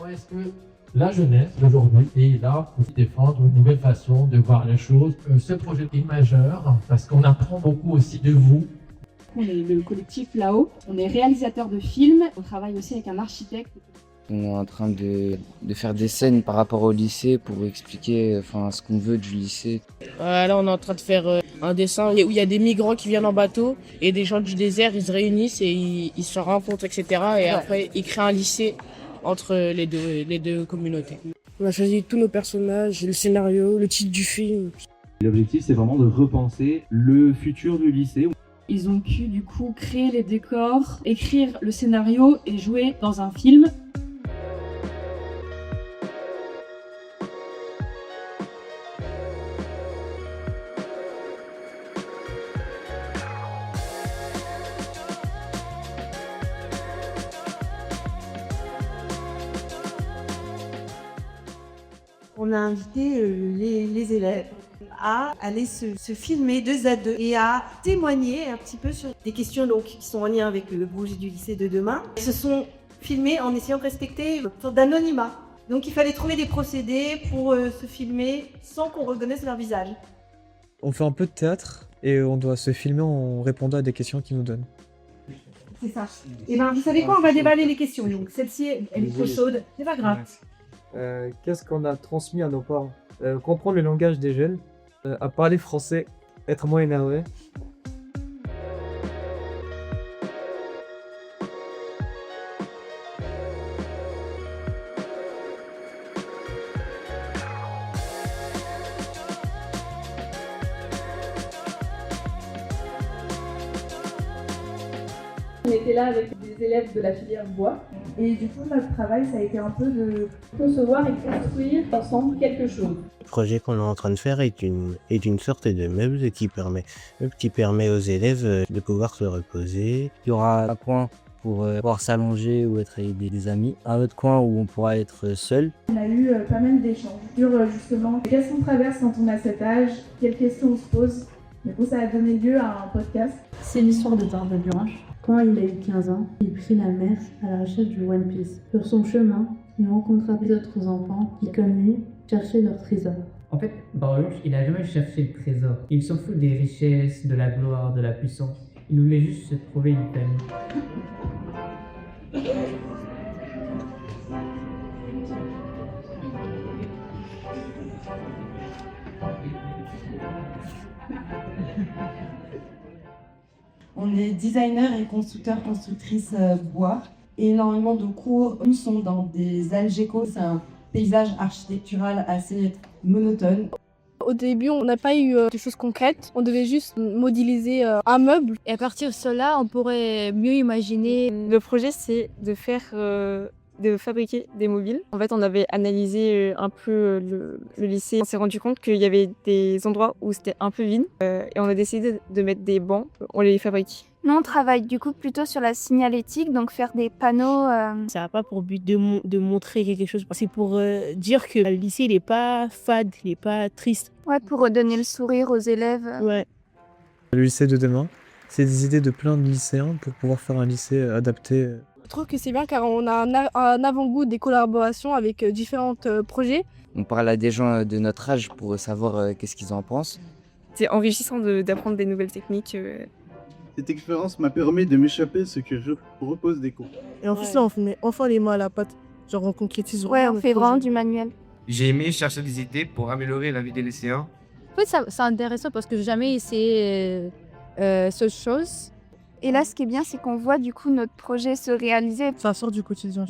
est-ce que la jeunesse d'aujourd'hui est là pour défendre une nouvelle façon de voir les choses? Ce projet est majeur parce qu'on apprend beaucoup aussi de vous. On est le collectif là-haut, on est réalisateur de films, on travaille aussi avec un architecte. On est en train de faire des scènes par rapport au lycée pour expliquer ce qu'on veut du lycée. Là, on est en train de faire un dessin où il y a des migrants qui viennent en bateau et des gens du désert, ils se réunissent et ils se rencontrent, etc. Et après, ils créent un lycée entre les deux communautés. On a choisi tous nos personnages, le scénario, le titre du film. L'objectif, c'est vraiment de repenser le futur du lycée. Ils ont pu du coup créer les décors, écrire le scénario et jouer dans un film. On a invité les élèves à aller se filmer 2 à 2 et à témoigner un petit peu sur des questions donc, qui sont en lien avec le projet du lycée de demain. Ils se sont filmés en essayant de respecter une sorte d'anonymat. Donc il fallait trouver des procédés pour se filmer sans qu'on reconnaisse leur visage. On fait un peu de théâtre et on doit se filmer en répondant à des questions qu'ils nous donnent. C'est ça. Et bien vous savez quoi, on va déballer les questions. Donc celle-ci, elle est trop chaude, c'est pas grave. Qu'est-ce qu'on a transmis à nos parents? Comprendre le langage des jeunes, à parler français, être moins énervé. On était là avec des élèves de la filière bois et du coup notre travail ça a été un peu de concevoir et construire ensemble quelque chose. Le projet qu'on est en train de faire est une sorte de meuble qui permet aux élèves de pouvoir se reposer. Il y aura un coin pour pouvoir s'allonger ou être avec des amis, un autre coin où on pourra être seul. On a eu pas mal d'échanges sur justement qu'est-ce qu'on traverse quand on a cet âge, quelles questions on se pose. Du coup ça a donné lieu à un podcast. C'est l'histoire de Tarde Burinche. Quand il a eu 15 ans, il prit la mer à la recherche du One Piece. Sur son chemin, il rencontra d'autres enfants qui, comme lui, cherchaient leur trésor. En fait, Baruch, il n'a jamais cherché le trésor. Il s'en fout des richesses, de la gloire, de la puissance. Il voulait juste se trouver une famille. On est designer et constructeur-constructrice bois. Énormément de cours sont dans des algécos. C'est un paysage architectural assez monotone. Au début, on n'a pas eu de choses concrètes. On devait juste modéliser un meuble. Et à partir de cela, on pourrait mieux imaginer. Le projet, c'est de fabriquer des mobiles. En fait, on avait analysé un peu le lycée. On s'est rendu compte qu'il y avait des endroits où c'était un peu vide et on a décidé de mettre des bancs. On les fabrique. Nous, on travaille du coup plutôt sur la signalétique, donc faire des panneaux. Ça n'a pas pour but de montrer quelque chose. C'est pour dire que le lycée, il n'est pas fade, il n'est pas triste. Ouais, pour redonner le sourire aux élèves. Ouais. Le lycée de demain, c'est des idées de plein de lycéens pour pouvoir faire un lycée adapté. Je trouve que c'est bien car on a un avant-goût des collaborations avec différents projets. On parle à des gens de notre âge pour savoir qu'est-ce qu'ils en pensent. C'est enrichissant d'apprendre des nouvelles techniques. Cette expérience m'a permis de m'échapper ce que je propose des cours. Et en plus, là, on met enfin les mains à la pâte. Genre, on concrétise. Ouais, on fait vraiment du manuel. J'ai aimé chercher des idées pour améliorer la vie des lycéens. En fait, c'est intéressant parce que j'ai jamais essayé cette chose. Et là, ce qui est bien, c'est qu'on voit du coup notre projet se réaliser. Ça sort du quotidien.